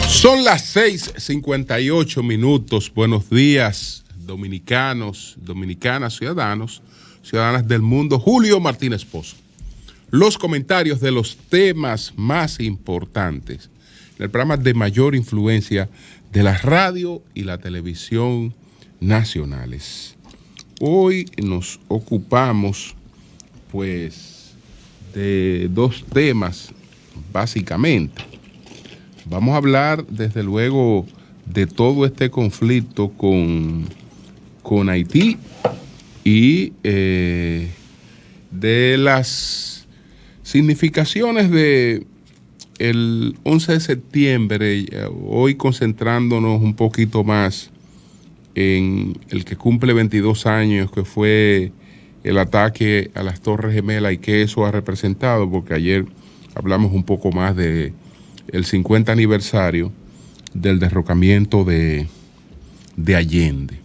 Son las 6:58. Buenos días, dominicanos, dominicanas, ciudadanos, ciudadanas del mundo. Julio Martínez Pozo. Los comentarios de los temas más importantes en el programa de mayor influencia de la radio y la televisión nacionales. Hoy nos ocupamos, pues, de dos temas, básicamente. Vamos a hablar, desde luego, de todo este conflicto con Haití y de las significaciones de el 11 de septiembre, hoy concentrándonos un poquito más en el que cumple 22 años, que fue el ataque a las Torres Gemelas y que eso ha representado, porque ayer hablamos un poco más de el 50 aniversario del derrocamiento de Allende.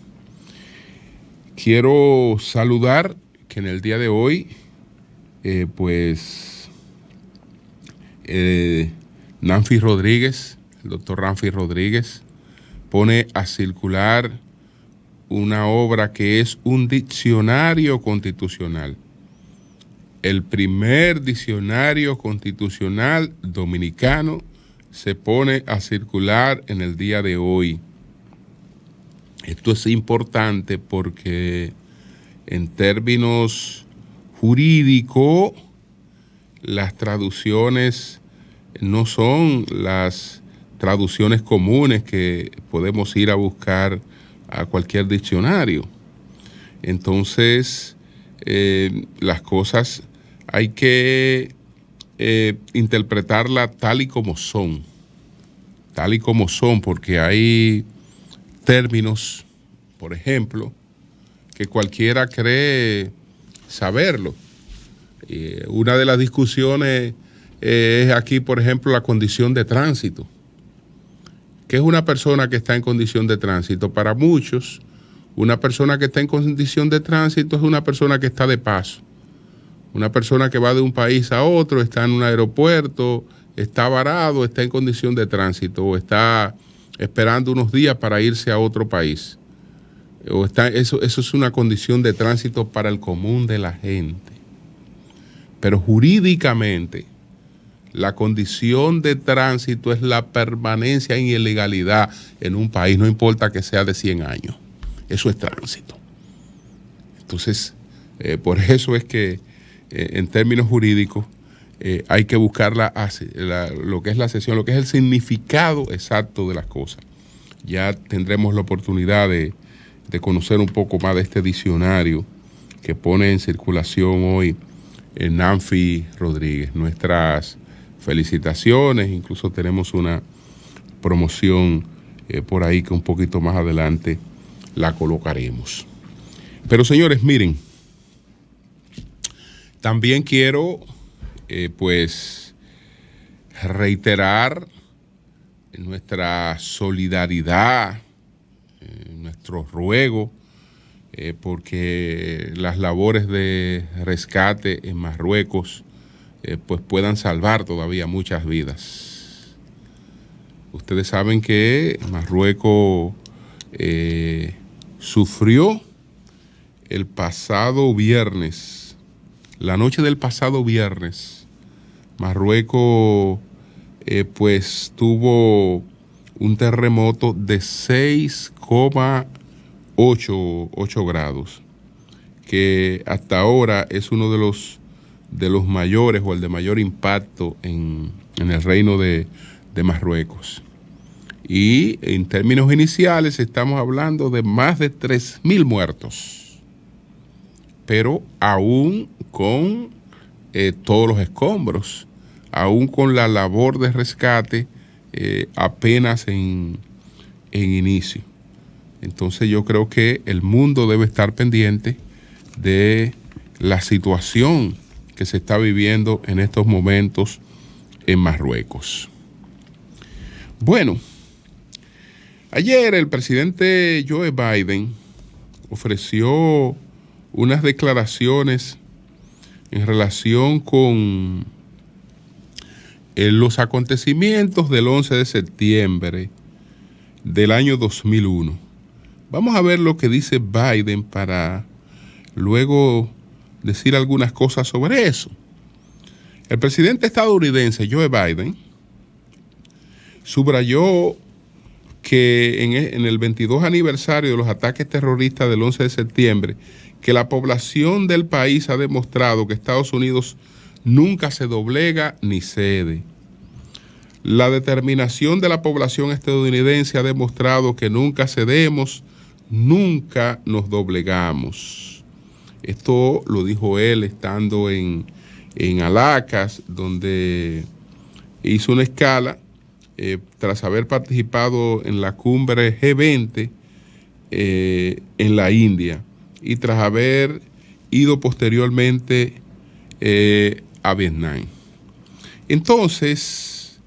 Quiero saludar que en el día de hoy, Nanfi Rodríguez, el doctor Nanfi Rodríguez, pone a circular una obra que es un diccionario constitucional. El primer diccionario constitucional dominicano se pone a circular en el día de hoy. Esto es importante porque en términos jurídicos las traducciones no son las traducciones comunes que podemos ir a buscar a cualquier diccionario. Entonces, las cosas hay que interpretarla tal y como son, porque hay términos, por ejemplo, que cualquiera cree saberlo. Una de las discusiones es aquí, por ejemplo, la condición de tránsito. ¿Qué es una persona que está en condición de tránsito? Para muchos, una persona que está en condición de tránsito es una persona que está de paso. Una persona que va de un país a otro, está en un aeropuerto, está varado, está en condición de tránsito o está esperando unos días para irse a otro país. Eso es una condición de tránsito para el común de la gente. Pero jurídicamente, la condición de tránsito es la permanencia en ilegalidad en un país, no importa que sea de 100 años. Eso es tránsito. Entonces, por eso es que en términos jurídicos hay que buscar lo que es la sesión, lo que es el significado exacto de las cosas. Ya tendremos la oportunidad de conocer un poco más de este diccionario que pone en circulación hoy Nanfi Rodríguez. Nuestras felicitaciones, incluso tenemos una promoción por ahí que un poquito más adelante la colocaremos. Pero señores, miren, también quiero reiterar nuestra solidaridad, nuestro ruego, porque las labores de rescate en Marruecos puedan salvar todavía muchas vidas. Ustedes saben que Marruecos sufrió el pasado viernes. La noche del pasado viernes, Marruecos tuvo un terremoto de 6,8 grados, que hasta ahora es uno de los mayores o el de mayor impacto en el reino de Marruecos. Y en términos iniciales estamos hablando de más de 3.000 muertos. Pero aún con todos los escombros, aún con la labor de rescate apenas en inicio. Entonces yo creo que el mundo debe estar pendiente de la situación que se está viviendo en estos momentos en Marruecos. Bueno, ayer el presidente Joe Biden ofreció unas declaraciones en relación con los acontecimientos del 11 de septiembre del año 2001. Vamos a ver lo que dice Biden para luego decir algunas cosas sobre eso. El presidente estadounidense Joe Biden subrayó que en el 22 aniversario de los ataques terroristas del 11 de septiembre, que la población del país ha demostrado que Estados Unidos nunca se doblega ni cede. La determinación de la población estadounidense ha demostrado que nunca cedemos, nunca nos doblegamos. Esto lo dijo él estando en Alacas, donde hizo una escala tras haber participado en la cumbre G20 en la India y tras haber ido posteriormente a Vietnam. Entonces,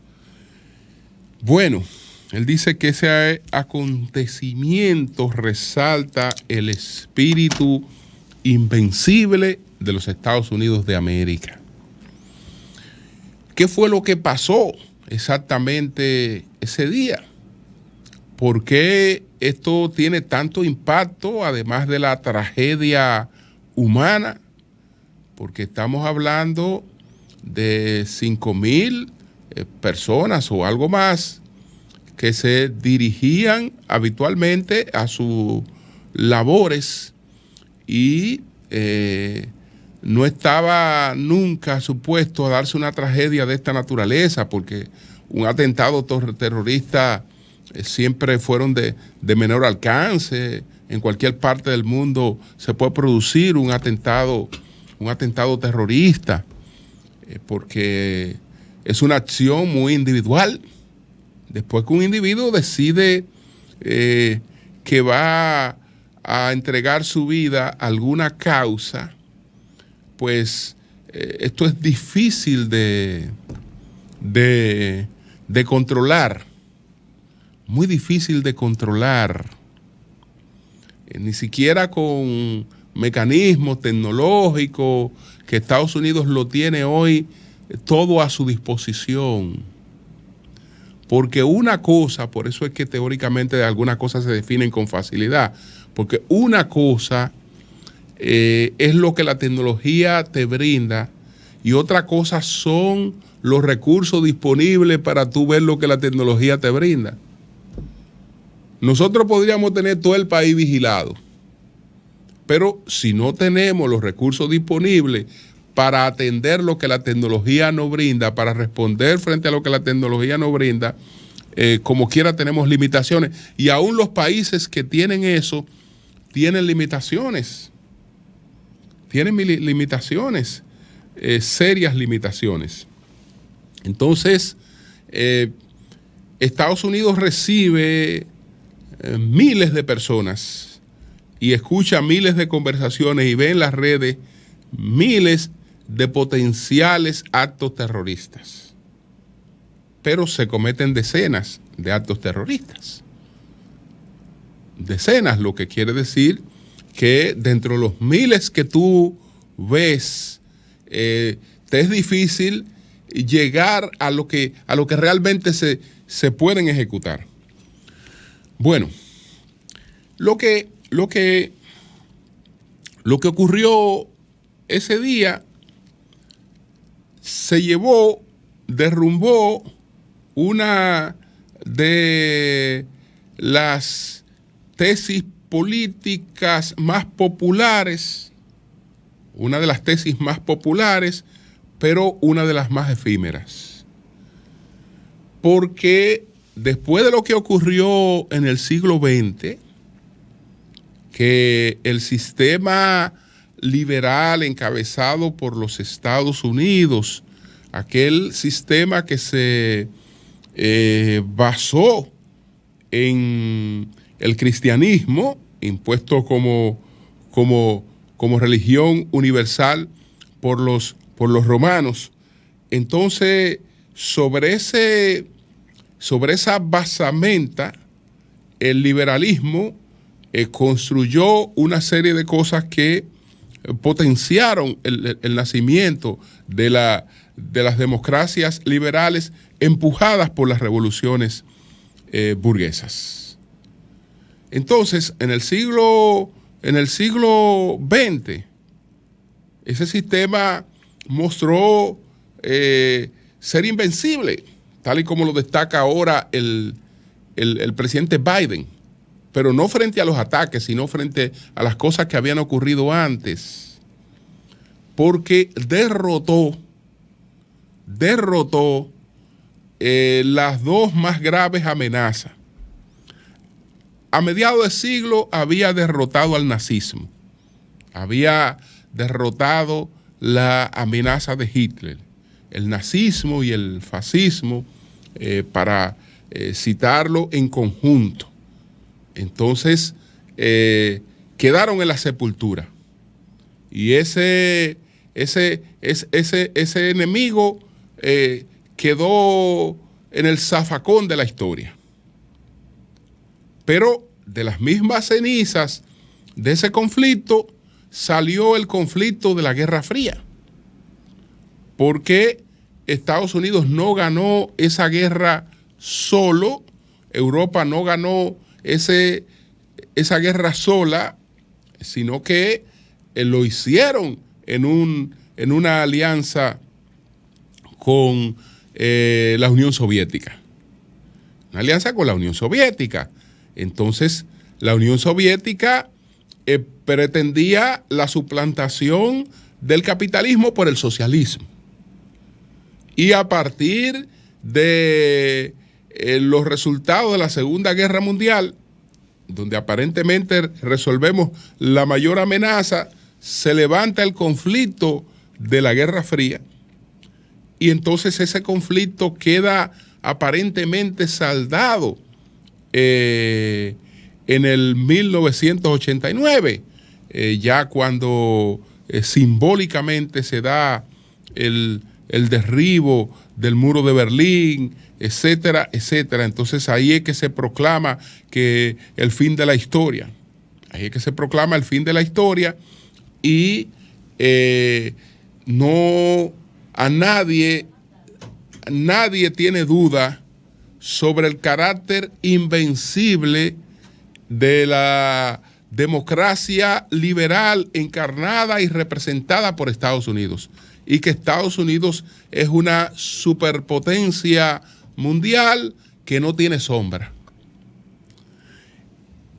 bueno, él dice que ese acontecimiento resalta el espíritu invencible de los Estados Unidos de América. ¿Qué fue lo que pasó exactamente ese día? ¿Por qué esto tiene tanto impacto, además de la tragedia humana? Porque estamos hablando de 5,000 personas o algo más que se dirigían habitualmente a sus labores y no estaba nunca supuesto a darse una tragedia de esta naturaleza, porque un atentado terrorista siempre fueron de menor alcance. En cualquier parte del mundo se puede producir un atentado terrorista, porque es una acción muy individual. Después que un individuo decide que va a entregar su vida a alguna causa, pues esto es difícil de controlar, muy difícil de controlar, ni siquiera con mecanismos tecnológicos que Estados Unidos lo tiene hoy todo a su disposición. Porque una cosa, por eso es que teóricamente algunas cosas se definen con facilidad, porque una cosa es lo que la tecnología te brinda y otra cosa son los recursos disponibles para tú ver lo que la tecnología te brinda. Nosotros podríamos tener todo el país vigilado, pero si no tenemos los recursos disponibles para atender lo que la tecnología nos brinda, para responder frente a lo que la tecnología nos brinda, como quiera tenemos limitaciones. Y aún los países que tienen eso, tienen limitaciones. Tienen limitaciones, serias limitaciones. Entonces, Estados Unidos recibe miles de personas y escucha miles de conversaciones y ve en las redes miles de potenciales actos terroristas. Pero se cometen decenas de actos terroristas. Decenas, lo que quiere decir que dentro de los miles que tú ves, te es difícil llegar a lo que realmente se pueden ejecutar. Bueno, lo que ocurrió ese día derrumbó una de las tesis políticas más populares, pero una de las más efímeras. Porque después de lo que ocurrió en el siglo XX, que el sistema liberal encabezado por los Estados Unidos, aquel sistema que se basó en el cristianismo, impuesto como religión universal por los romanos. Entonces, sobre esa basamenta, el liberalismo construyó una serie de cosas que potenciaron el nacimiento de las democracias liberales empujadas por las revoluciones burguesas. Entonces, en el siglo XX, ese sistema mostró ser invencible, tal y como lo destaca ahora el presidente Biden, pero no frente a los ataques, sino frente a las cosas que habían ocurrido antes, porque derrotó las dos más graves amenazas. A mediados de siglo había derrotado al nazismo, había derrotado la amenaza de Hitler, el nazismo y el fascismo, para citarlo en conjunto. Entonces, quedaron en la sepultura. Y ese enemigo quedó en el zafacón de la historia. Pero de las mismas cenizas de ese conflicto salió el conflicto de la Guerra Fría. Porque Estados Unidos no ganó esa guerra solo, Europa no ganó esa guerra sola, sino que lo hicieron en una alianza con la Unión Soviética. Una alianza con la Unión Soviética. Entonces, la Unión Soviética pretendía la suplantación del capitalismo por el socialismo. Y a partir de los resultados de la Segunda Guerra Mundial, donde aparentemente resolvemos la mayor amenaza, se levanta el conflicto de la Guerra Fría, y entonces ese conflicto queda aparentemente saldado en el 1989, ya cuando simbólicamente se da el derribo del muro de Berlín, etcétera, etcétera. Entonces ahí es que se proclama que el fin de la historia. Ahí es que se proclama el fin de la historia y nadie tiene duda sobre el carácter invencible de la democracia liberal encarnada y representada por Estados Unidos, y que Estados Unidos es una superpotencia mundial que no tiene sombra.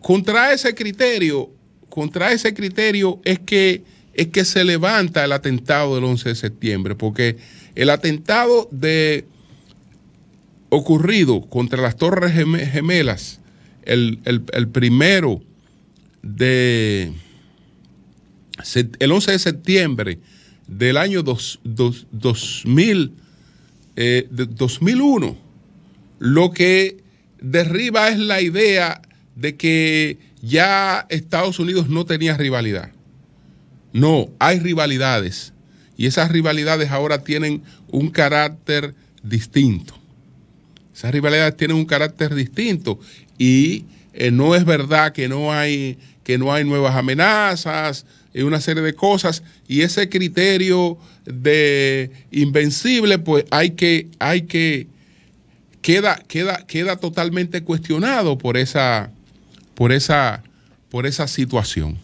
Contra ese criterio es que se levanta el atentado del 11 de septiembre, porque el atentado ocurrido contra las Torres Gemelas, el primero el 11 de septiembre del año 2001, lo que derriba es la idea de que ya Estados Unidos no tenía rivalidad. No, hay rivalidades, y esas rivalidades ahora tienen un carácter distinto. Esas rivalidades tienen un carácter distinto, y no es verdad que no hay nuevas amenazas y una serie de cosas, y ese criterio de invencible, pues queda totalmente cuestionado por esa situación.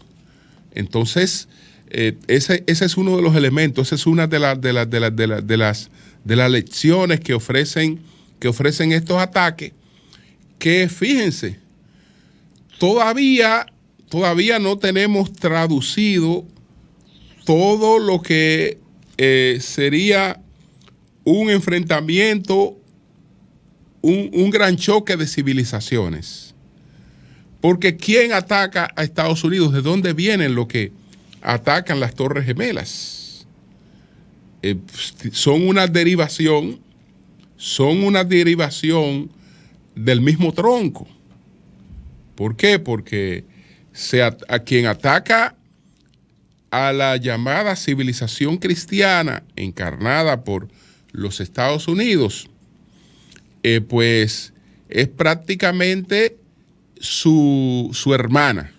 Entonces, ese es uno de los elementos, esa es una de las lecciones que ofrecen estos ataques, que fíjense, todavía no tenemos traducido todo lo que sería un enfrentamiento, un gran choque de civilizaciones. Porque ¿quién ataca a Estados Unidos? ¿De dónde vienen los que atacan las Torres Gemelas? Son una derivación del mismo tronco. ¿Por qué? Porque a quien ataca a la llamada civilización cristiana encarnada por los Estados Unidos, pues es prácticamente su hermana.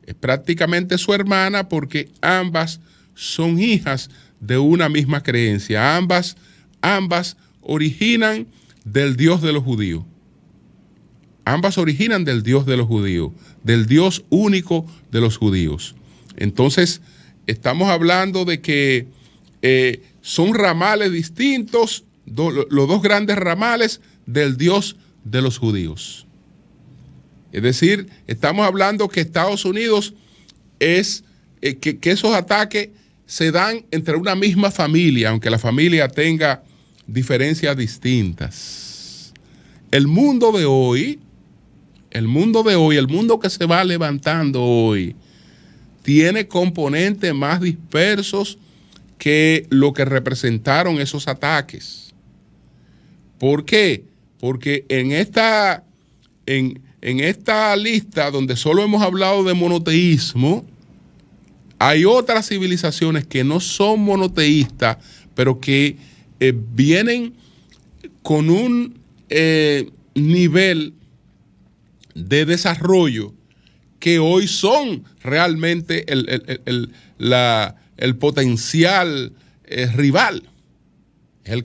Es prácticamente su hermana porque ambas son hijas de una misma creencia. Ambas originan del Dios de los judíos. Ambas originan del Dios de los judíos, del Dios único de los judíos. Entonces, estamos hablando de que son ramales distintos, los dos grandes ramales del Dios de los judíos. Es decir, estamos hablando que Estados Unidos es que esos ataques se dan entre una misma familia, aunque la familia tenga diferencias distintas. El mundo de hoy, el mundo que se va levantando hoy, tiene componentes más dispersos que lo que representaron esos ataques. ¿Por qué? Porque en esta lista donde solo hemos hablado de monoteísmo, hay otras civilizaciones que no son monoteístas, pero que vienen con un nivel de desarrollo que hoy son realmente el potencial rival. Es el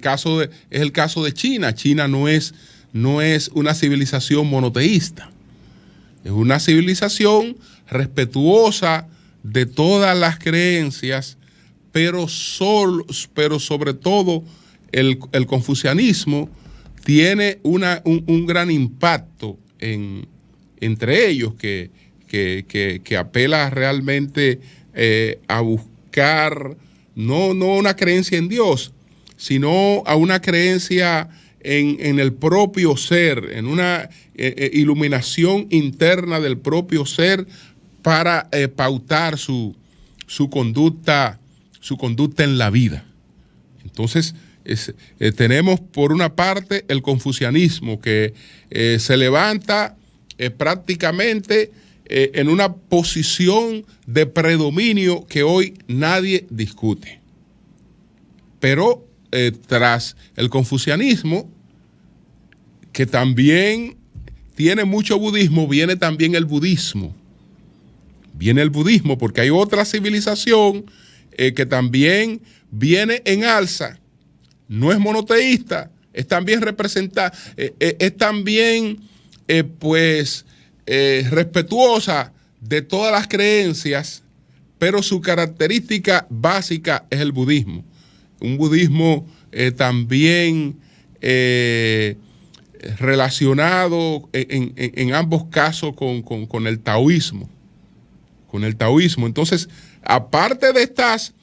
caso de China. China no es una civilización monoteísta. Es una civilización respetuosa de todas las creencias, pero sobre todo el confucianismo tiene un gran impacto entre ellos que apela realmente a buscar no una creencia en Dios, sino a una creencia en el propio ser, en una iluminación interna del propio ser para pautar su conducta en la vida. Entonces, tenemos por una parte el confucianismo que se levanta prácticamente en una posición de predominio que hoy nadie discute. Pero tras el confucianismo, que también tiene mucho budismo, viene también el budismo. Viene el budismo porque hay otra civilización que también viene en alza. No es monoteísta, es también representada, es también respetuosa de todas las creencias, pero su característica básica es el budismo. Un budismo también relacionado en ambos casos con el taoísmo. Con el taoísmo. Entonces, aparte de estas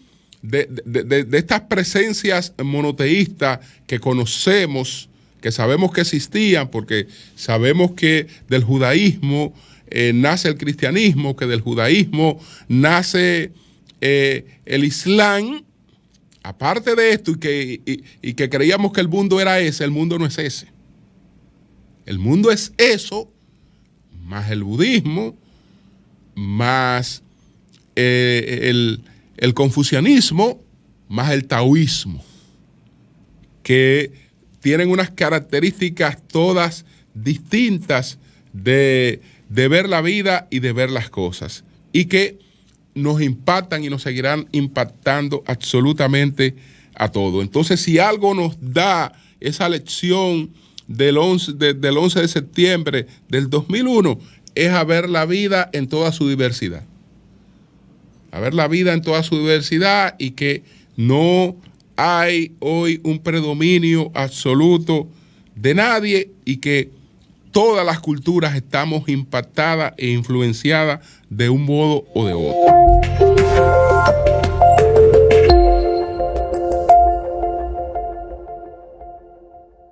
presencias monoteístas que conocemos, que sabemos que existían, porque sabemos que del judaísmo nace el cristianismo, que del judaísmo nace el islam. Aparte de esto, y que creíamos que el mundo era ese, el mundo no es ese. El mundo es eso, más el budismo, más el confucianismo, más el taoísmo, que tienen unas características todas distintas de ver la vida y de ver las cosas, y que nos impactan y nos seguirán impactando absolutamente a todo. Entonces, si algo nos da esa lección del 11 de septiembre del 2001, es a ver la vida en toda su diversidad. A ver la vida en toda su diversidad, y que no hay hoy un predominio absoluto de nadie, y que todas las culturas estamos impactadas e influenciadas de un modo o de otro.